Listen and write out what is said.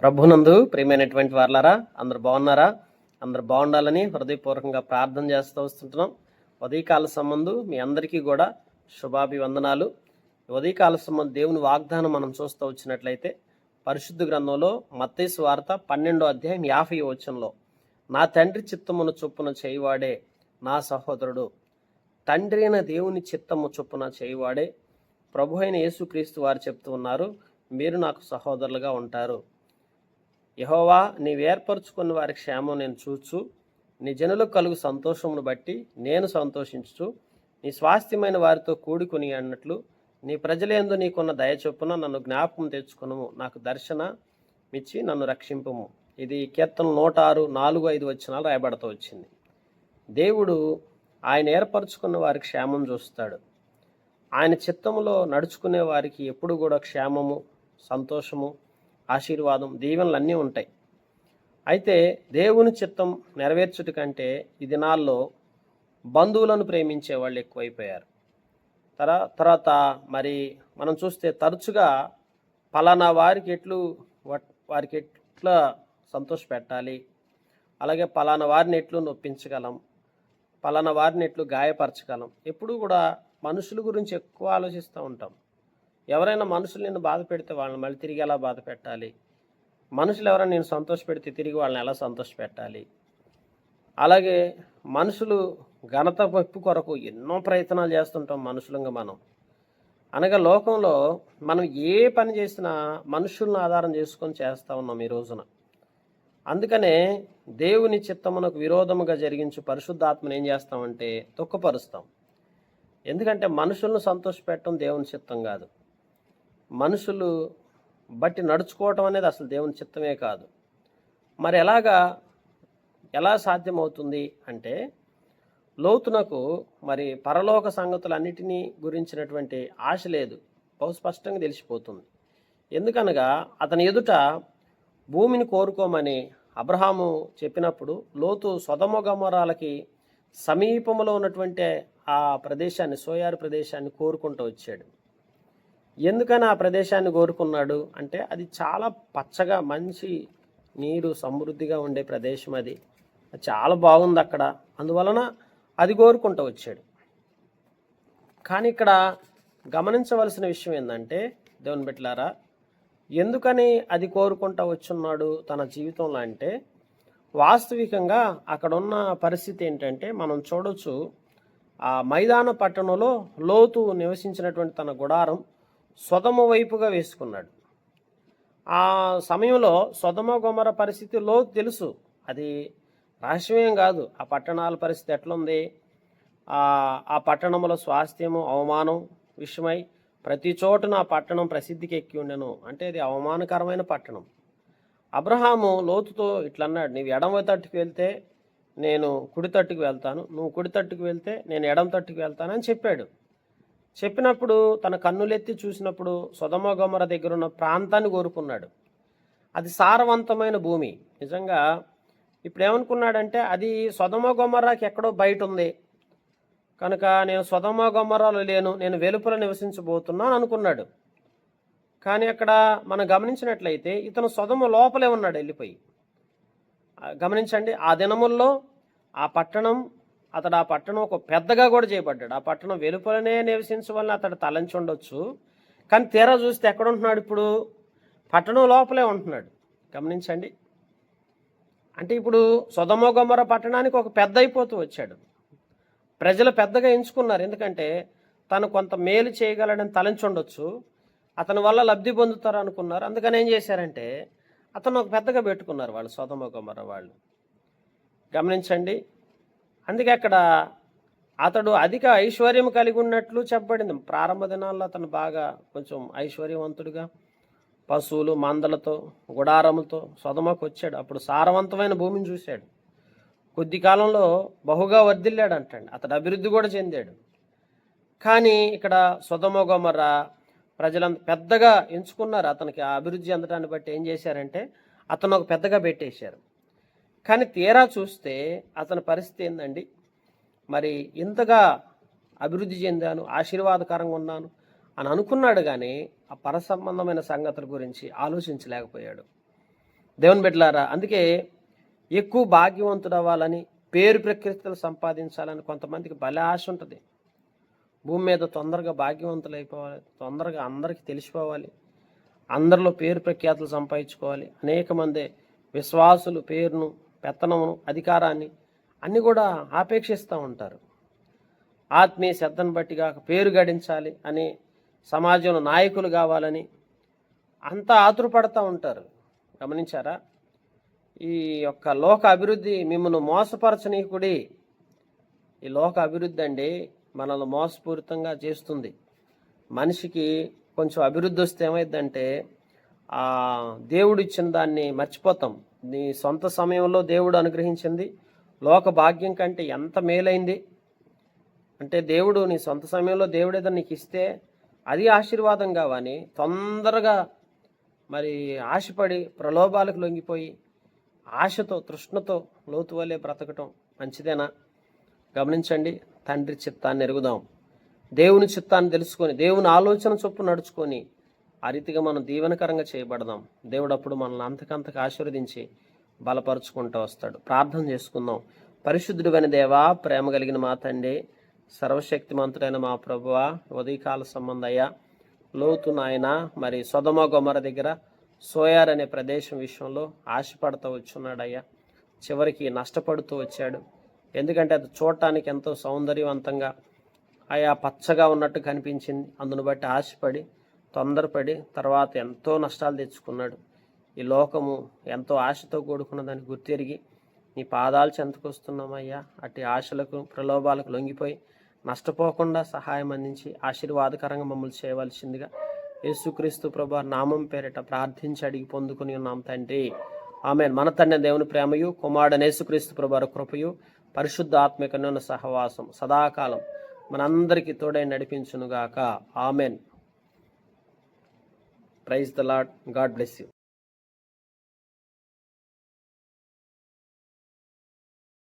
ప్రభునందు ప్రియమైనటువంటి వారలారా, అందరు బాగున్నారా? అందరు బాగుండాలని హృదయపూర్వకంగా ప్రార్థన చేస్తూ వస్తుంటున్నాం. ఉదయకాల సంబంధు మీ అందరికీ కూడా శుభాభివందనాలు. ఉదయకాల సంబంధం దేవుని వాగ్దానం మనం చూస్తూ వచ్చినట్లయితే పరిశుద్ధ గ్రంథంలో మత్తయి సువార్త 12వ అధ్యాయం 50వ వచనంలో, నా తండ్రి చిత్తమును చొప్పున చేయువాడే నా సహోదరుడు, తండ్రి అయిన దేవుని చిత్తము చొప్పున చేయువాడే ప్రభు అయిన యేసుక్రీస్తు వారు చెప్తూ ఉన్నారు, మీరు నాకు సహోదరులుగా ఉంటారు. యెహోవా, నీవేర్పరచుకున్న వారి క్షేమం నేను చూచు, నీ జనులకు కలుగు సంతోషమును బట్టి నేను సంతోషించుచు, నీ స్వాస్థ్యమైన వారితో కూడుకుని అన్నట్లు నీ ప్రజలందు నీకున్న దయ చొప్పున నన్ను జ్ఞాపకం తెచ్చుకును, నాకు దర్శనమిచ్చి నన్ను రక్షింపుము. ఇది కీర్తన 106, 4-5 వచనాలు రాయబడుతూ వచ్చింది. దేవుడు ఆయన ఏర్పరచుకున్న వారి క్షేమం చూస్తాడు. ఆయన చిత్తములో నడుచుకునే వారికి ఎప్పుడు కూడా క్షేమము, సంతోషము, ఆశీర్వాదం, దీవెనలు అన్నీ ఉంటాయి. అయితే దేవుని చిత్తం నెరవేర్చుట కంటే ఈ దినాల్లో బంధువులను ప్రేమించే వాళ్ళు ఎక్కువైపోయారు. తర్వాత మరి మనం చూస్తే తరచుగా పలానా వారికి ఎట్లా సంతోష పెట్టాలి, అలాగే పలానా వారిని ఎట్లు నొప్పించగలం, పలానా వారిని ఎట్లు గాయపరచగలం, ఎప్పుడు కూడా మనుషుల గురించి ఎక్కువ ఆలోచిస్తూ ఉంటాం. ఎవరైనా మనుషులు నిన్ను బాధ పెడితే వాళ్ళని మళ్ళీ తిరిగి ఎలా బాధ పెట్టాలి, మనుషులు ఎవరైనా నేను సంతోష పెడితే తిరిగి వాళ్ళని ఎలా సంతోష పెట్టాలి, అలాగే మనుషులు ఘనత మెప్పు కొరకు ఎన్నో ప్రయత్నాలు చేస్తుంటాం మనుషులంగా మనం. అనగా లోకంలో మనం ఏ పని చేసినా మనుషులను ఆధారం చేసుకొని చేస్తూ ఉన్నాం ఈ రోజున. అందుకనే దేవుని చిత్తమునకు విరోధముగా జరిగించు పరిశుద్ధాత్మను ఏం చేస్తామంటే దుఃఖపరుస్తాం. ఎందుకంటే మనుషులను సంతోషపెట్టడం దేవుని చిత్తం కాదు. మనుషులు బట్టి నడుచుకోవటం అనేది అసలు దేవుని చిత్తమే కాదు. మరి ఎలా సాధ్యమవుతుంది అంటే, లోతునకు మరి పరలోక సంగతులన్నిటినీ గురించినటువంటి ఆశ లేదు, బహు స్పష్టంగా తెలిసిపోతుంది. ఎందుకనగా అతని ఎదుట భూమిని కోరుకోమని అబ్రహాము చెప్పినప్పుడు లోతు సొదొమ గొమొర్రాలకి సమీపంలో ఉన్నటువంటి ఆ ప్రదేశాన్ని, సోయారు ప్రదేశాన్ని కోరుకుంటూ వచ్చాడు. ఎందుకని ఆ ప్రదేశాన్ని కోరుకున్నాడు అంటే, అది చాలా పచ్చగా మంచి నీరు సమృద్ధిగా ఉండే ప్రదేశం, అది చాలా బాగుంది అక్కడ, అందువలన అది కోరుకుంటూ వచ్చాడు. కానీ ఇక్కడ గమనించవలసిన విషయం ఏంటంటే, దేవుని బిడ్డలారా, ఎందుకని అది కోరుకుంటూ వచ్చున్నాడు తన జీవితంలో అంటే, వాస్తవికంగా అక్కడ ఉన్న పరిస్థితి ఏంటంటే మనం చూడొచ్చు. ఆ మైదాన పట్టణంలో లోతు నివసించినటువంటి తన గుడారం సొదొమ వైపుగా వేసుకున్నాడు. ఆ సమయంలో సొదొమ గొమొర్రా పరిస్థితి లోతు తెలుసు, అది రహస్యమేం కాదు. ఆ పట్టణాల పరిస్థితి ఎట్లుంది, ఆ పట్టణంలో స్వాస్థ్యము అవమానం విషయమై ప్రతి చోటున ఆ పట్టణం ప్రసిద్ధికి ఎక్కి ఉండెను. అంటే అది అవమానకరమైన పట్టణం. అబ్రహాము లోతుతో ఇట్లన్నాడు, నీవు ఎడమ తట్టుకు వెళ్తే నేను కుడి తట్టుకు వెళ్తాను, నువ్వు కుడి తట్టుకు వెళ్తే నేను ఎడమ తట్టుకు వెళ్తానని చెప్పాడు. చెప్పినప్పుడు తన కన్నులెత్తి చూసినప్పుడు సొదొమ గొమొర్రా దగ్గర ఉన్న ప్రాంతాన్ని కోరుకున్నాడు. అది సారవంతమైన భూమి. నిజంగా ఇప్పుడు ఏమనుకున్నాడంటే, అది సొదొమ గొమొర్రాకి ఎక్కడో బయట ఉంది కనుక నేను సొదొమ గొమొర్రాలో లేను, నేను వెలుపల నివసించబోతున్నాను అనుకున్నాడు. కానీ అక్కడ మనం గమనించినట్లయితే ఇతను సొదొమ లోపలే ఉన్నాడు వెళ్ళిపోయి. గమనించండి, ఆ దినముల్లో ఆ పట్టణం ఒక పెద్దగా కూడా చేయబడ్డాడు. ఆ పట్టణం వెలుపలనే నివసించవలన అతడు తలంచి ఉండొచ్చు. కానీ తీరా చూస్తే ఎక్కడ ఉంటున్నాడు, ఇప్పుడు పట్టణం లోపలే ఉంటున్నాడు. గమనించండి, అంటే ఇప్పుడు సొదొమ గొమొర్రా పట్టణానికి ఒక పెద్ద అయిపోతూ వచ్చాడు. ప్రజలు పెద్దగా ఎంచుకున్నారు, ఎందుకంటే తను కొంత మేలు చేయగలడని తలంచి ఉండొచ్చు, అతని వల్ల లబ్ధి పొందుతారు అనుకున్నారు. అందుకని ఏం చేశారంటే అతను ఒక పెద్దగా పెట్టుకున్నారు వాళ్ళు, సొదొమ గొమొర్రా వాళ్ళు. గమనించండి, అందుకే అక్కడ అతడు అధిక ఐశ్వర్యం కలిగి ఉన్నట్లు చెప్పబడింది. ప్రారంభ దినాల్లో అతను బాగా కొంచెం ఐశ్వర్యవంతుడిగా పశువులు మందలతో గుడారములతో సొదొమకు వచ్చాడు. అప్పుడు సారవంతమైన భూమిని చూశాడు. కొద్ది కాలంలో బహుగా వర్ధిల్లాడు అంటండి, అతడు అభివృద్ధి కూడా చెందాడు. కానీ ఇక్కడ సొదొమ గొమొర్రా ప్రజలంతా పెద్దగా ఎంచుకున్నారు. అతనికి ఆ అభివృద్ధి చెందడాన్ని బట్టి ఏం చేశారంటే అతను ఒక పెద్దగా పెట్టేశారు. కానీ తీరా చూస్తే అతని పరిస్థితి ఏందండి, మరి ఇంతగా అభివృద్ధి చెందాను, ఆశీర్వాదకరంగా ఉన్నాను అని అనుకున్నాడు, కానీ ఆ పరసంబంధమైన సంగతుల గురించి ఆలోచించలేకపోయాడు. దేవుని బిడ్డలారా, అందుకే ఎక్కువ భాగ్యవంతుడు అవ్వాలని, పేరు ప్రఖ్యాతులు సంపాదించాలని కొంతమందికి భలే ఆశ ఉంటుంది. భూమి మీద తొందరగా భాగ్యవంతులు అయిపోవాలి, తొందరగా అందరికీ తెలిసిపోవాలి, అందరిలో పేరు ప్రఖ్యాతులు సంపాదించుకోవాలి. అనేక మంది విశ్వాసులు పేరును, పెత్తనమును, అధికారాన్ని అన్నీ కూడా ఆపేక్షిస్తూ ఉంటారు. ఆత్మీయ శ్రద్ధను బట్టిగా పేరు గడించాలి అని, సమాజంలో నాయకులు కావాలని అంతా ఆతురపడతా ఉంటారు. గమనించారా? ఈ యొక్క లోక అభివృద్ధి మిమ్మల్ని మోసపరచనీకుడి. ఈ లోక అభివృద్ధి అండి మనల్ని మోసపూరితంగా చేస్తుంది. మనిషికి కొంచెం అభివృద్ధి వస్తే ఏమైందంటే దేవుడు ఇచ్చిన దాన్ని మర్చిపోతాం. నీ సొంత సమయంలో దేవుడు అనుగ్రహించింది లోక భాగ్యం కంటే ఎంత మేలైంది అంటే, దేవుడు నీ సొంత సమయంలో దేవుడు ఏదో నీకు ఇస్తే అది ఆశీర్వాదం కావని తొందరగా మరి ఆశపడి ప్రలోభాలకు లొంగిపోయి ఆశతో, తృష్ణతో లోతు వలె బ్రతకటం మంచిదేనా? గమనించండి. తండ్రి చిత్తాన్ని ఎరుగుదాం, దేవుని చిత్తాన్ని తెలుసుకొని, దేవుని ఆలోచన చొప్పు నడుచుకొని ఆ రీతిగా మనం దీవెనకరంగా చేయబడదాం. దేవుడు అప్పుడు మనల్ని అంతకంతకు ఆశీర్వదించి బలపరుచుకుంటూ వస్తాడు. ప్రార్థన చేసుకుందాం. పరిశుద్ధుడైన దేవా, ప్రేమ కలిగిన మా తండ్రి, సర్వశక్తిమంతుడైన మా ప్రభువా, ఉదయకాల సంబంధయ్యా, లోతు నాయన మరి సొదొమ గొమొర దగ్గర సోయార్ అనే ప్రదేశం విషయంలో ఆశపడుతూ వచ్చున్నాడయ్యా. చివరికి నష్టపడుతూ వచ్చాడు. ఎందుకంటే అది చూడటానికి ఎంతో సౌందర్యవంతంగా ఆయా పచ్చగా ఉన్నట్టు కనిపించింది. అందును బట్టి ఆశపడి, తొందరపడి తర్వాత ఎంతో నష్టాలు తెచ్చుకున్నాడు. ఈ లోకము ఎంతో ఆశతో కూడుకున్నదాన్ని గుర్తెరిగి నీ పాదాలు చెంతకొస్తున్నామయ్యా. అట్టి ఆశలకు, ప్రలోభాలకు లొంగిపోయి నష్టపోకుండా సహాయం అందించి ఆశీర్వాదకరంగా మమ్మల్ని చేయవలసిందిగా యేసుక్రీస్తు ప్రభువు నామం పేరిట ప్రార్థించి అడిగి పొందుకుని ఉన్నాం తండ్రి. ఆమేన్. మన తండ్రి దేవుని ప్రేమయు, కుమారుడైన యేసుక్రీస్తు ప్రభువు కృపయు, పరిశుద్ధ ఆత్మిక సహవాసం సదాకాలం మనందరికీ తోడై నడిపించునుగాక. Amen. Praise the Lord. God bless you.